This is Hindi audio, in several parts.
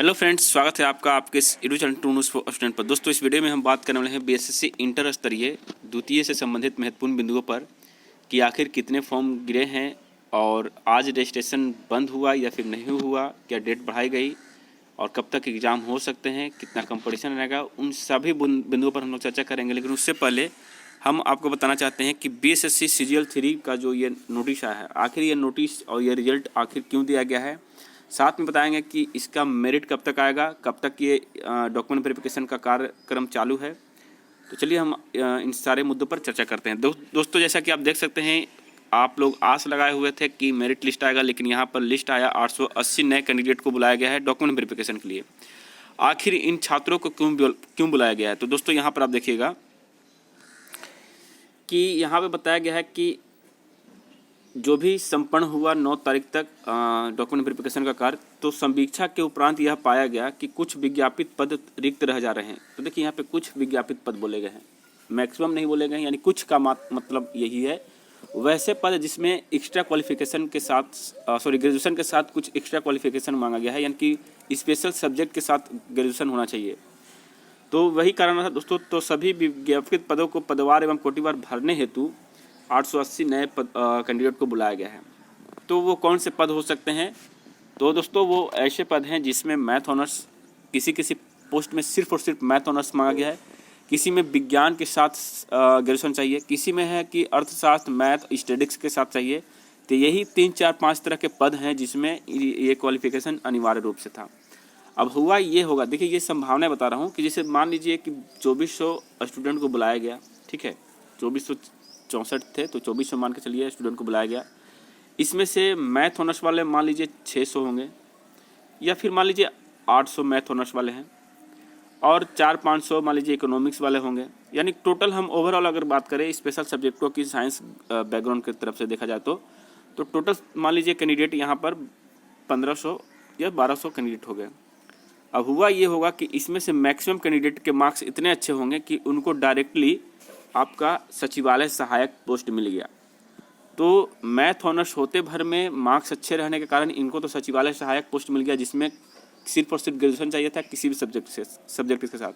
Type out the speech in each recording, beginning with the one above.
हेलो फ्रेंड्स, स्वागत है आपका आपके इस YouTube channel two news for student पर। दोस्तों, इस वीडियो में हम बात करने वाले हैं बीएसएससी इंटर स्तरीय द्वितीय से संबंधित महत्वपूर्ण बिंदुओं पर कि आखिर कितने फॉर्म गिरे हैं और आज रजिस्ट्रेशन बंद हुआ या फिर नहीं हुआ, क्या डेट बढ़ाई गई और कब तक एग्ज़ाम हो सकते हैं, कितना कंपटीशन रहेगा, उन सभी बिंदुओं पर हम लोग चर्चा करेंगे। लेकिन उससे पहले हम आपको बताना चाहते हैं कि बीएसएससी सीजीएल 3 का जो ये नोटिस आया है, आखिर ये नोटिस और ये रिजल्ट आखिर क्यों दिया गया है, साथ में बताएंगे कि इसका मेरिट कब तक आएगा, कब तक ये डॉक्यूमेंट वेरिफिकेशन का कार्यक्रम चालू है। तो चलिए हम इन सारे मुद्दों पर चर्चा करते हैं। दोस्तों, जैसा कि आप देख सकते हैं, आप लोग आस लगाए हुए थे कि मेरिट लिस्ट आएगा, लेकिन यहाँ पर लिस्ट आया 880 नए कैंडिडेट को बुलाया गया है डॉक्यूमेंट वेरिफिकेशन के लिए। आखिर इन छात्रों को क्यों बुलाया गया है, तो दोस्तों यहाँ पर आप देखिएगा कि यहाँ पे बताया गया है कि जो भी संपन्न हुआ 9 तारीख तक डॉक्यूमेंट वेरिफिकेशन का कार्य, तो संवीक्षा के उपरांत यह पाया गया कि कुछ विज्ञापित पद रिक्त रह जा रहे हैं। तो देखिए यहाँ पे कुछ विज्ञापित पद बोले गए हैं, मैक्सिमम नहीं बोले गए हैं, यानी कुछ का मतलब यही है। वैसे पद जिसमें एक्स्ट्रा क्वालिफिकेशन के साथ ग्रेजुएशन के साथ कुछ एक्स्ट्रा क्वालिफिकेशन मांगा गया है, यानी कि स्पेशल सब्जेक्ट के साथ ग्रेजुएशन होना चाहिए। तो वही कारण था दोस्तों। तो सभी विज्ञापित पदों को पदवार एवं कोटिवार भरने हेतु 880 नए कैंडिडेट को बुलाया गया है। तो वो कौन से पद हो सकते हैं, तो दोस्तों वो ऐसे पद हैं जिसमें मैथ ऑनर्स, किसी पोस्ट में सिर्फ और सिर्फ मैथ ऑनर्स मांगा गया है, किसी में विज्ञान के साथ ग्रेजुएशन चाहिए, किसी में है कि अर्थशास्त्र मैथ स्टैटिस्टिक्स के साथ चाहिए। तो यही 3 4 5 तरह के पद हैं जिसमें ये क्वालिफिकेशन अनिवार्य रूप से था। अब हुआ ये होगा, देखिए ये संभावनाएं बता रहा हूँ कि जैसे मान लीजिए कि 2400 स्टूडेंट को बुलाया गया, ठीक है, 2464 थे तो 2400 मान के चलिए स्टूडेंट को बुलाया गया। इसमें से मैथ ऑनर्स वाले मान लीजिए 600 होंगे, या फिर मान लीजिए 800 मैथ ऑनर्स वाले हैं और 400-500 मान लीजिए इकोनॉमिक्स वाले होंगे। यानी टोटल हम ओवरऑल अगर बात करें स्पेशल सब्जेक्टों की साइंस बैकग्राउंड की तरफ से देखा जाए तो टोटल मान लीजिए कैंडिडेट यहाँ पर 1500 या 1200 कैंडिडेट हो गए। अब हुआ ये होगा कि इसमें से मैक्सिमम कैंडिडेट के मार्क्स इतने अच्छे होंगे कि उनको डायरेक्टली आपका सचिवालय सहायक पोस्ट मिल गया। तो मैथ ऑनर्स होते भर में मार्क्स अच्छे रहने के कारण इनको तो सचिवालय सहायक पोस्ट मिल गया, जिसमें सिर्फ और सिर्फ ग्रेजुएशन चाहिए था किसी भी सब्जेक्ट के साथ।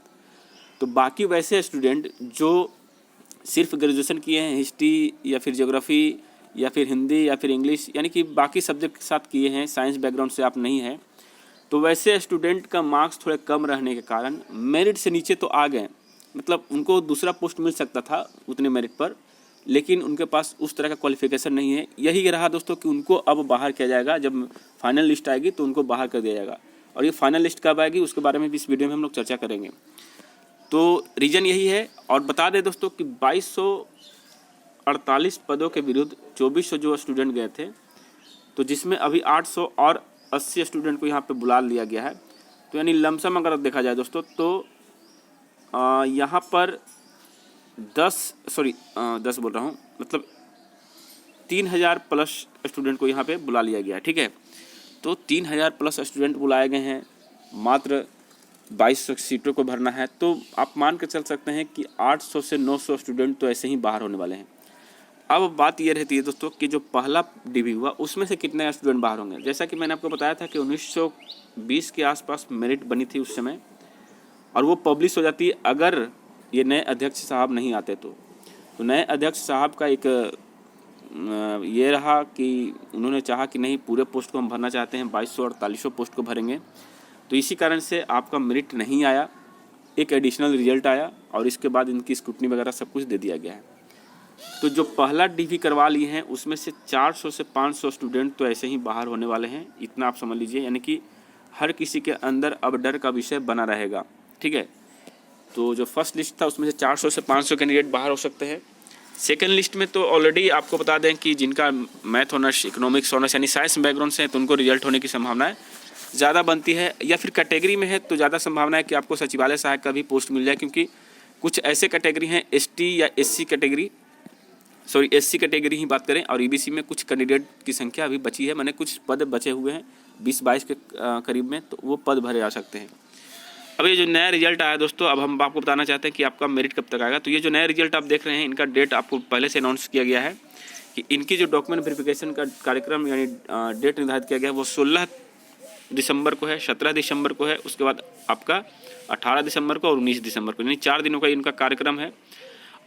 तो बाकी वैसे स्टूडेंट जो सिर्फ ग्रेजुएशन किए हैं, हिस्ट्री या फिर ज्योग्राफी या फिर हिंदी या फिर इंग्लिश, यानी कि बाकी सब्जेक्ट के साथ किए हैं, साइंस बैकग्राउंड से आप नहीं हैं, तो वैसे स्टूडेंट का मार्क्स थोड़े कम रहने के कारण मेरिट से नीचे तो आ गए। मतलब उनको दूसरा पोस्ट मिल सकता था उतने मेरिट पर, लेकिन उनके पास उस तरह का क्वालिफिकेशन नहीं है। यही रहा दोस्तों कि उनको अब बाहर किया जाएगा, जब फाइनल लिस्ट आएगी तो उनको बाहर कर दिया जाएगा। और ये फाइनल लिस्ट कब आएगी उसके बारे में भी इस वीडियो में हम लोग चर्चा करेंगे। तो रीज़न यही है। और बता दें दोस्तों कि 2248 पदों के विरुद्ध 2400 जो स्टूडेंट गए थे, तो जिसमें अभी 880 स्टूडेंट को यहाँ पे बुला लिया गया है। तो यानी लमसम अगर देखा जाए दोस्तों तो यहाँ पर 10 बोल रहा हूँ, मतलब 3000 प्लस स्टूडेंट को यहाँ पे बुला लिया गया है, ठीक है। तो 3000 प्लस स्टूडेंट बुलाए गए हैं, मात्र 2200 सीटों को भरना है। तो आप मान के चल सकते हैं कि 800 से 900 स्टूडेंट तो ऐसे ही बाहर होने वाले हैं। अब बात ये रहती है दोस्तों कि जो पहला डिवी हुआ उसमें से कितने स्टूडेंट बाहर होंगे। जैसा कि मैंने आपको बताया था कि 1920 के आसपास मेरिट बनी थी उस समय, और वो पब्लिश हो जाती है अगर ये नए अध्यक्ष साहब नहीं आते तो नए अध्यक्ष साहब का एक ये रहा कि उन्होंने चाहा कि नहीं, पूरे पोस्ट को हम भरना चाहते हैं, 2200-4800 पोस्ट को भरेंगे। तो इसी कारण से आपका मेरिट नहीं आया, एक एडिशनल रिजल्ट आया और इसके बाद इनकी स्क्रूटनी वगैरह सब कुछ दे दिया गया है। तो जो पहला डिवी करवा लिए हैं उसमें से 400 से 500 स्टूडेंट तो ऐसे ही बाहर होने वाले हैं, इतना आप समझ लीजिए। यानी कि हर किसी के अंदर अब डर का विषय बना रहेगा, ठीक है। तो जो फर्स्ट लिस्ट था उसमें से 400 से 500 कैंडिडेट बाहर हो सकते हैं। सेकंड लिस्ट में तो ऑलरेडी आपको बता दें कि जिनका मैथ ऑनर्स, इकोनॉमिक्स ऑनर्स यानी साइंस बैकग्राउंड से है तो उनको रिजल्ट होने की संभावनाएं ज़्यादा बनती है, या फिर कैटेगरी में है तो ज़्यादा संभावना है कि आपको सचिवालय सहायक का भी पोस्ट मिल जाए, क्योंकि कुछ ऐसे कैटेगरी हैं एसटी या एससी कैटेगरी ही बात करें, और ईबीसी में कुछ कैंडिडेट की संख्या अभी बची है, मैंने कुछ पद बचे हुए हैं 20-22 के करीब में, तो वो पद भरे जा सकते हैं। अब ये जो नया रिजल्ट आया दोस्तों, अब हम आपको बताना चाहते हैं कि आपका मेरिट कब तक आएगा। तो ये जो नया रिजल्ट आप देख रहे हैं, इनका डेट आपको पहले से अनाउंस किया गया है कि इनकी जो डॉक्यूमेंट वेरिफिकेशन का कार्यक्रम यानी डेट निर्धारित किया गया है वो 16 दिसंबर को है, 17 दिसंबर को है, उसके बाद आपका 18 दिसंबर को और 19 दिसंबर को, यानी 4 दिनों का इनका कार्यक्रम है।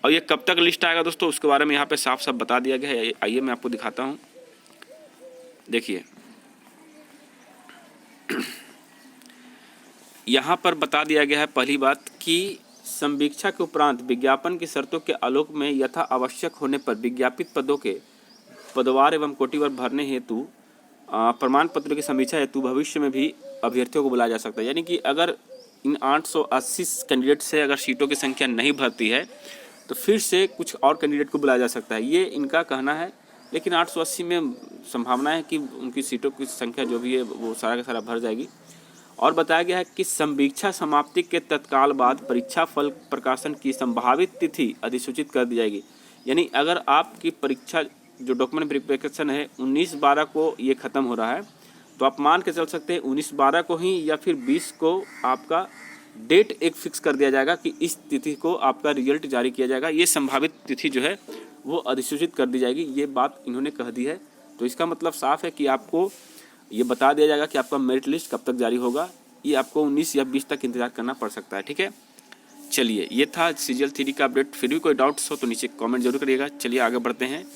और ये कब तक लिस्ट आएगा दोस्तों, उसके बारे में यहाँ पे साफ साफ बता दिया गया है। आइए मैं आपको दिखाता हूँ। देखिए यहाँ पर बता दिया गया है पहली बात कि संवीक्षा के उपरांत विज्ञापन की शर्तों के आलोक में यथा आवश्यक होने पर विज्ञापित पदों के पदवार एवं कोटिवार भरने हेतु प्रमाण पत्र की समीक्षा हेतु भविष्य में भी अभ्यर्थियों को बुलाया जा सकता है। यानी कि अगर इन 880 कैंडिडेट से अगर सीटों की संख्या नहीं भरती है तो फिर से कुछ और कैंडिडेट को बुलाया जा सकता है, ये इनका कहना है। लेकिन 880 में संभावना है कि उनकी सीटों की संख्या जो भी है वो सारा का सारा भर जाएगी। और बताया गया है कि संवीक्षा समाप्ति के तत्काल बाद परीक्षा फल प्रकाशन की संभावित तिथि अधिसूचित कर दी जाएगी। यानी अगर आपकी परीक्षा जो डॉक्यूमेंट वेरिफिकेशन है 19/12 को ये ख़त्म हो रहा है, तो आप मान के चल सकते हैं 19/12 को ही या फिर 20 को आपका डेट एक फिक्स कर दिया जाएगा कि इस तिथि को आपका रिजल्ट जारी किया जाएगा। ये संभावित तिथि जो है वो अधिसूचित कर दी जाएगी, ये बात इन्होंने कह दी है। तो इसका मतलब साफ है कि आपको ये बता दिया जाएगा कि आपका मेरिट लिस्ट कब तक जारी होगा। ये आपको 19 या 20 तक इंतजार करना पड़ सकता है। ठीक है, चलिए ये था CGL 3D का अपडेट। फिर भी कोई डाउट्स हो तो नीचे कमेंट जरूर करिएगा। चलिए आगे बढ़ते हैं।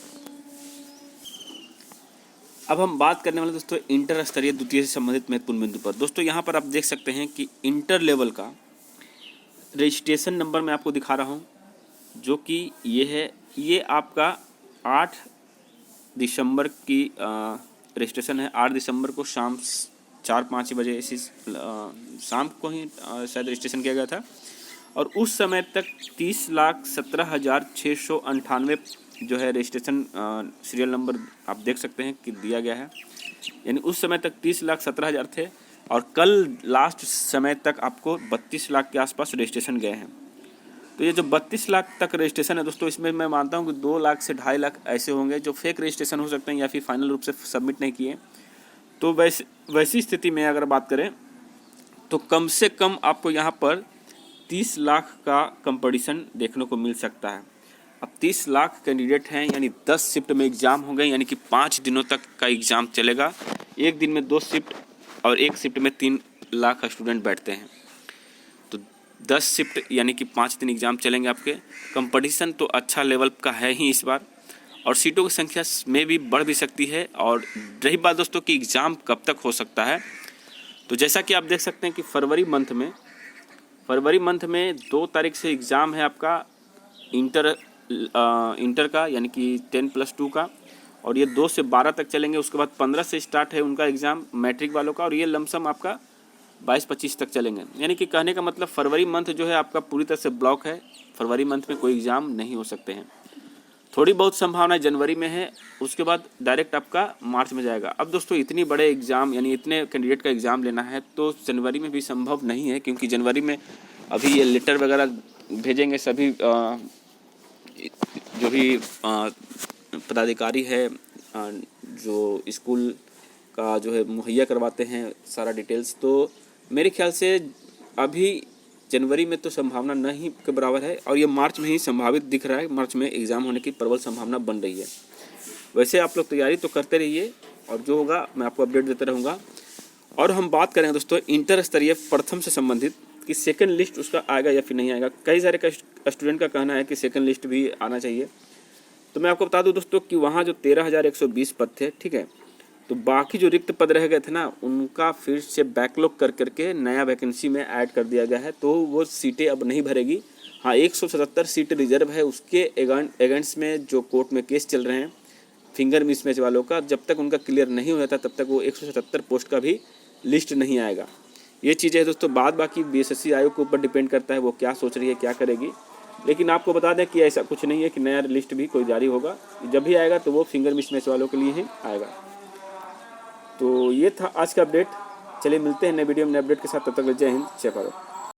अब हम बात करने वाले दोस्तों इंटर स्तरीय द्वितीय से संबंधित महत्वपूर्ण बिंदु पर। दोस्तों यहाँ पर आप देख सकते हैं कि इंटर लेवल का रजिस्ट्रेशन नंबर मैं आपको दिखा रहा हूँ, जो कि ये है। ये आपका 8 दिसंबर की रजिस्ट्रेशन है। 8 दिसंबर को शाम 4-5 बजे इसी शाम को ही शायद रजिस्ट्रेशन किया गया था। और उस समय तक 30,17,698 जो है रजिस्ट्रेशन सीरियल नंबर आप देख सकते हैं कि दिया गया है। यानी उस समय तक 30,17,000 थे और कल लास्ट समय तक आपको 32 लाख के आसपास रजिस्ट्रेशन गए हैं। तो ये जो 32 लाख तक रजिस्ट्रेशन है दोस्तों, इसमें मैं मानता हूँ कि 2 लाख से 2.5 लाख ऐसे होंगे जो फेक रजिस्ट्रेशन हो सकते हैं या फिर फाइनल रूप से सबमिट नहीं किए। तो वैसी स्थिति में अगर बात करें तो कम से कम आपको यहाँ पर 30 लाख का कंपटीशन देखने को मिल सकता है। अब 30 लाख कैंडिडेट हैं, यानी 10 शिफ्ट में एग्ज़ाम होंगे, यानी कि 5 दिनों तक का एग्ज़ाम चलेगा। एक दिन में 2 शिफ्ट और एक शिफ्ट में 3 लाख स्टूडेंट बैठते हैं। तो 10 शिफ्ट यानी कि 5 दिन एग्ज़ाम चलेंगे आपके। कंपटीशन तो अच्छा लेवल का है ही इस बार, और सीटों की संख्या में भी बढ़ भी सकती है। और रही बात दोस्तों कि एग्ज़ाम कब तक हो सकता है, तो जैसा कि आप देख सकते हैं कि फरवरी मंथ में 2 तारीख से एग्ज़ाम है आपका इंटर का, यानी कि 10+2 का, और ये 2 से 12 तक चलेंगे। उसके बाद 15 से स्टार्ट है उनका एग्ज़ाम मैट्रिक वालों का, और ये लमसम आपका 22-25 तक चलेंगे। यानी कि कहने का मतलब फरवरी मंथ जो है आपका पूरी तरह से ब्लॉक है। फरवरी मंथ में कोई एग्ज़ाम नहीं हो सकते हैं। थोड़ी बहुत संभावना जनवरी में है, उसके बाद डायरेक्ट आपका मार्च में जाएगा। अब दोस्तों इतनी बड़े एग्ज़ाम यानी इतने कैंडिडेट का एग्ज़ाम लेना है तो जनवरी में भी संभव नहीं है, क्योंकि जनवरी में अभी ये लेटर वगैरह भेजेंगे सभी जो भी पदाधिकारी है जो स्कूल का जो है मुहैया करवाते हैं सारा डिटेल्स। तो मेरे ख्याल से अभी जनवरी में तो संभावना नहीं के बराबर है, और ये मार्च में ही संभावित दिख रहा है। मार्च में एग्ज़ाम होने की प्रबल संभावना बन रही है। वैसे आप लोग तैयारी तो करते रहिए, और जो होगा मैं आपको अपडेट देता रहूँगा। और हम बात करें दोस्तों इंटर स्तरीय प्रथम से संबंधित कि सेकंड लिस्ट उसका आएगा या फिर नहीं आएगा। कई सारे स्टूडेंट का कहना है कि सेकंड लिस्ट भी आना चाहिए। तो मैं आपको बता दूं दोस्तों कि वहाँ जो 13,120 पद थे, ठीक है, तो बाकी जो रिक्त पद रह गए थे ना, उनका फिर से बैकलॉग कर करके नया वैकेंसी में ऐड कर दिया गया है। तो वो सीटें अब नहीं भरेगी। हाँ, 177 सीट रिजर्व है। उसके अगेंस्ट में जो कोर्ट में केस चल रहे हैं फिंगर मिसमैच वालों का, जब तक उनका क्लियर नहीं हो जाता तब तक वो 177 पोस्ट का भी लिस्ट नहीं आएगा। ये चीज़ें है दोस्तों, बाद बाकी BSSC आयोग के ऊपर डिपेंड करता है वो क्या सोच रही है, क्या करेगी। लेकिन आपको बता दें कि ऐसा कुछ नहीं है कि नया लिस्ट भी कोई जारी होगा। जब भी आएगा तो वो फिंगर मिसमैच वालों के लिए ही आएगा। तो ये था आज का अपडेट। चलिए मिलते हैं नए वीडियो में नए अपडेट के साथ। तब तक जय हिंद, जय भारत।